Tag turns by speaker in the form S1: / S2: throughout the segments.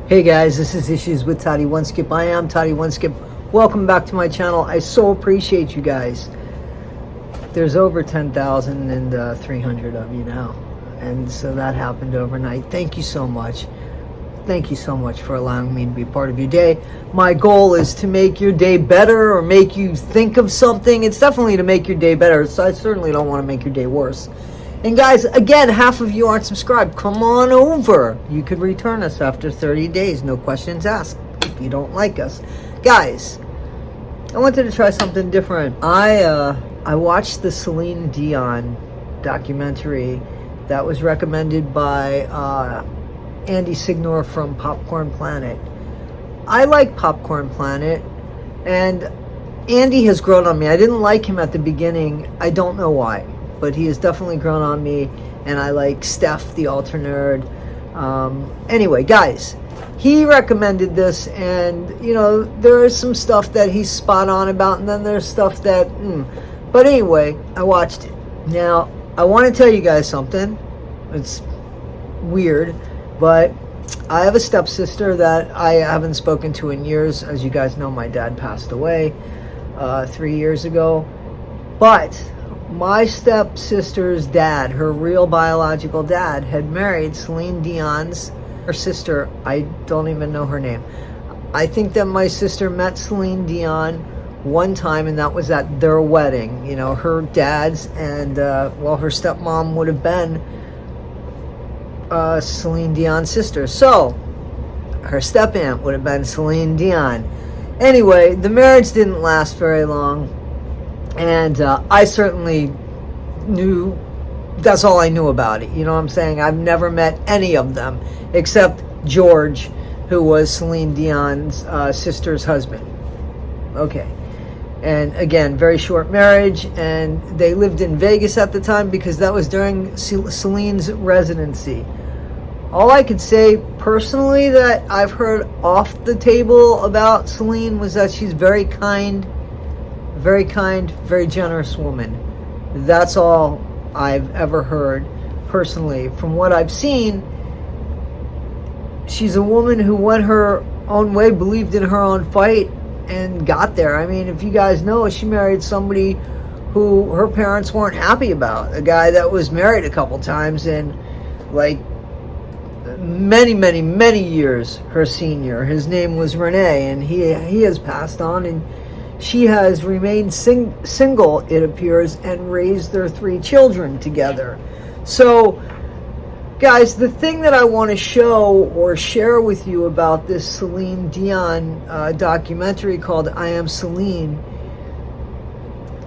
S1: Hey guys, this is Issues with Toddy One Skip. I am Toddy One Skip. Welcome back to my channel. I so appreciate you guys. There's over 10,300 of you now. And so that happened overnight. Thank you so much. Thank you so much for allowing me to be part of your day. My goal is to make your day better or make you think of something. It's definitely to make your day better. So I certainly don't want to make your day worse. And guys, again, half of you aren't subscribed. Come on over. You could return us after 30 days. No questions asked if you don't like us. Guys, I wanted to try something different. I watched the Celine Dion documentary that was recommended by Andy Signor from Popcorn Planet. I like Popcorn Planet, and Andy has grown on me. I didn't like him at the beginning. I don't know why, but he has definitely grown on me, and I like Steph, the Alter Nerd. Anyway, guys, he recommended this, and, you know, there is some stuff that he's spot on about, and then there's stuff that, But anyway, I watched it. Now, I want to tell you guys something. It's weird, but I have a stepsister that I haven't spoken to in years. As you guys know, my dad passed away 3 years ago. But my stepsister's dad, her real biological dad, had married Celine Dion's, her sister. I don't even know her name. I think that my sister met Celine Dion one time, and that was at their wedding. You know, her dad's, and well, her stepmom would have been Celine Dion's sister. So her step-aunt would have been Celine Dion. Anyway, the marriage didn't last very long. And I certainly knew, that's all I knew about it. You know what I'm saying? I've never met any of them except George, who was Celine Dion's sister's husband. Okay. And again, very short marriage. And they lived in Vegas at the time because that was during Celine's residency. All I could say personally that I've heard off the table about Celine was that she's very kind, very generous woman. That's all I've ever heard personally. From what I've seen, she's a woman who went her own way, believed in her own fight, and got there. I mean, if you guys know, she married somebody who her parents weren't happy about, a guy that was married a couple times and like many years her senior. His name was Renee, and he has passed on, and she has remained single, it appears, and raised their 3 children together. So, guys, the thing that I want to show or share with you about this Celine Dion documentary called I Am Celine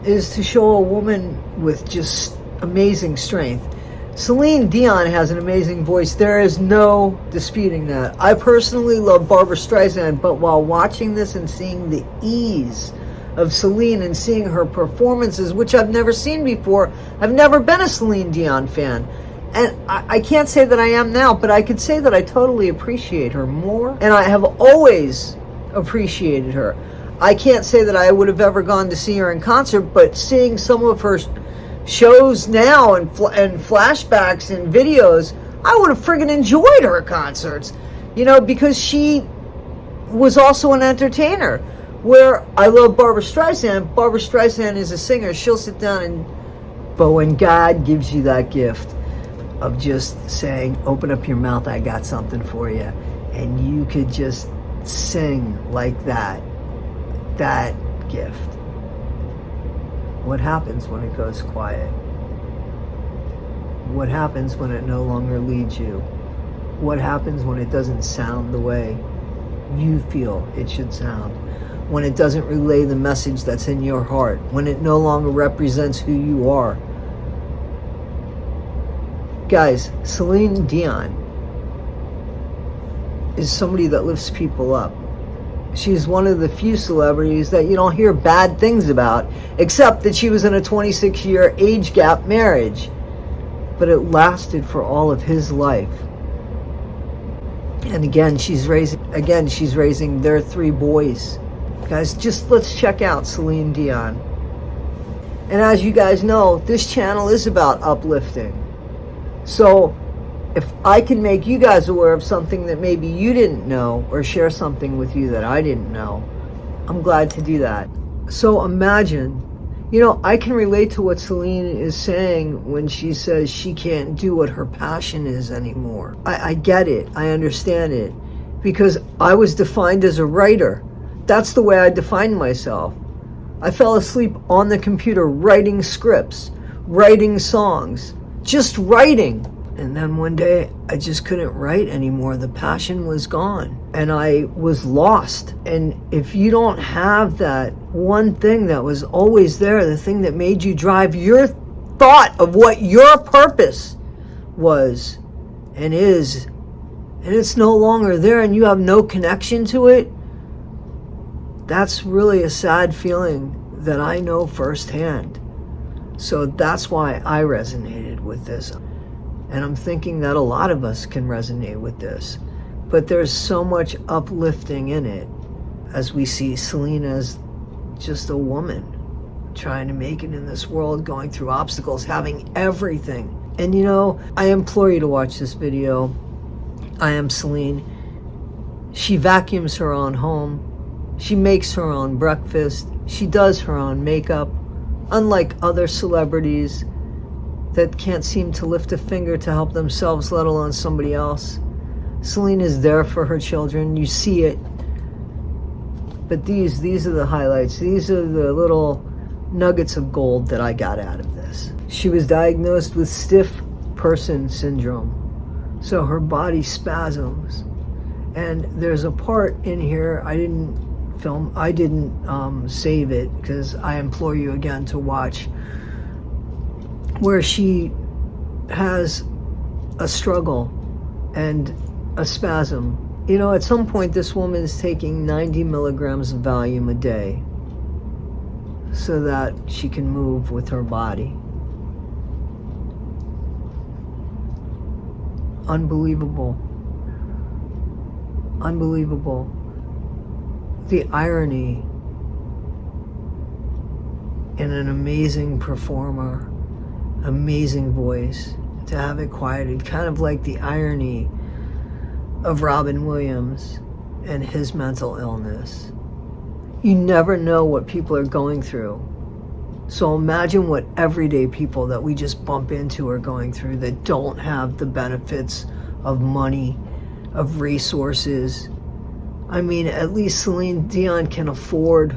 S1: is to show a woman with just amazing strength. Celine Dion has an amazing voice. There is no disputing that. I personally love Barbra Streisand, but while watching this and seeing the ease of Celine and seeing her performances, which I've never seen before, I've never been a Celine Dion fan. And I can't say that I am now, but I could say that I totally appreciate her more. And I have always appreciated her. I can't say that I would have ever gone to see her in concert, but seeing some of her shows now and flashbacks and videos, I would have friggin' enjoyed her concerts, you know, because she was also an entertainer. Where I love Barbra Streisand is a singer. She'll sit down and, but when God gives you that gift of just saying, open up your mouth, I got something for you, and you could just sing like that gift. What happens when it goes quiet? What happens when it no longer leads you? What happens when it doesn't sound the way you feel it should sound? When it doesn't relay the message that's in your heart? When it no longer represents who you are? Guys, Celine Dion is somebody that lifts people up. She's one of the few celebrities that you don't hear bad things about, except that she was in a 26-year age gap marriage. But it lasted for all of his life. And again, she's raising their 3 boys. Guys, just let's check out Celine Dion. And as you guys know, this channel is about uplifting. So if I can make you guys aware of something that maybe you didn't know, or share something with you that I didn't know, I'm glad to do that. So imagine, I can relate to what Celine is saying when she says she can't do what her passion is anymore. I get it. I understand it. Because I was defined as a writer. That's the way I defined myself. I fell asleep on the computer writing scripts, writing songs, just writing. And then one day I just couldn't write anymore. The passion was gone and I was lost. And if you don't have that one thing that was always there, the thing that made you drive your thought of what your purpose was and is, and it's no longer there and you have no connection to it, that's really a sad feeling that I know firsthand. So that's why I resonated with this. And I'm thinking that a lot of us can resonate with this. But there's so much uplifting in it as we see Celine as just a woman trying to make it in this world, going through obstacles, having everything. And I implore you to watch this video. I am Celine. She vacuums her own home. She makes her own breakfast. She does her own makeup. Unlike other celebrities that can't seem to lift a finger to help themselves, let alone somebody else. Celine is there for her children. You see it. But these are the highlights. These are the little nuggets of gold that I got out of this. She was diagnosed with stiff person syndrome. So her body spasms. And there's a part in here, I didn't save it because I implore you again to watch, where she has a struggle and a spasm. At some point this woman is taking 90 milligrams of Valium a day so that she can move with her body. Unbelievable. Unbelievable. The irony in an amazing performer, amazing voice, to have it quieted, kind of like the irony of Robin Williams and his mental illness. You never know what people are going through. So imagine what everyday people that we just bump into are going through, that don't have the benefits of money, of resources. I mean, at least Celine Dion can afford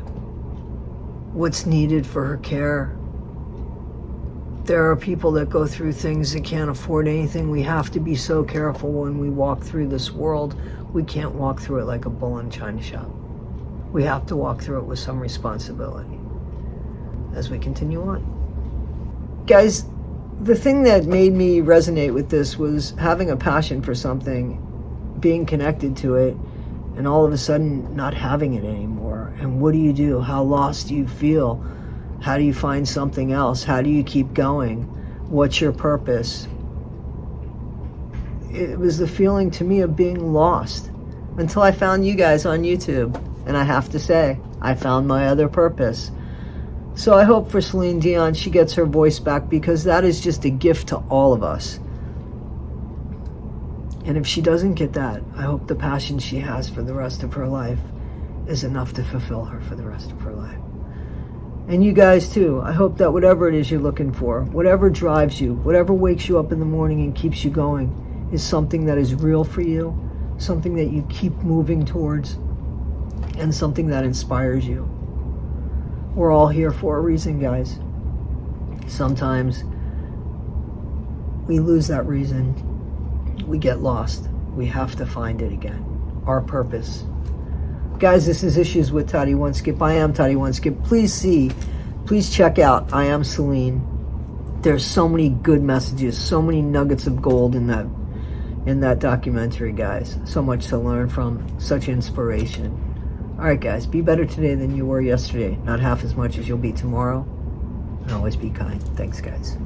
S1: what's needed for her care. There are people that go through things that can't afford anything. We have to be so careful when we walk through this world. We can't walk through it like a bull in a china shop. We have to walk through it with some responsibility as we continue on. Guys, the thing that made me resonate with this was having a passion for something, being connected to it, and all of a sudden not having it anymore. And what do you do? How lost do you feel? How do you find something else? How do you keep going? What's your purpose? It was the feeling to me of being lost until I found you guys on YouTube. And I have to say, I found my other purpose. So I hope for Celine Dion, she gets her voice back, because that is just a gift to all of us. And if she doesn't get that, I hope the passion she has for the rest of her life is enough to fulfill her for the rest of her life. And you guys too, I hope that whatever it is you're looking for, whatever drives you, whatever wakes you up in the morning and keeps you going, is something that is real for you, something that you keep moving towards, and something that inspires you. We're all here for a reason, guys. Sometimes we lose that reason. We get lost. We have to find it again. Our purpose. Guys, this is Issues with Toddy One Skip. I am Toddy One Skip. Please check out I Am Celine. There's so many good messages, so many nuggets of gold in that documentary, guys. So much to learn from, such inspiration. All right, guys, be better today than you were yesterday. Not half as much as you'll be tomorrow. And always be kind. Thanks, guys.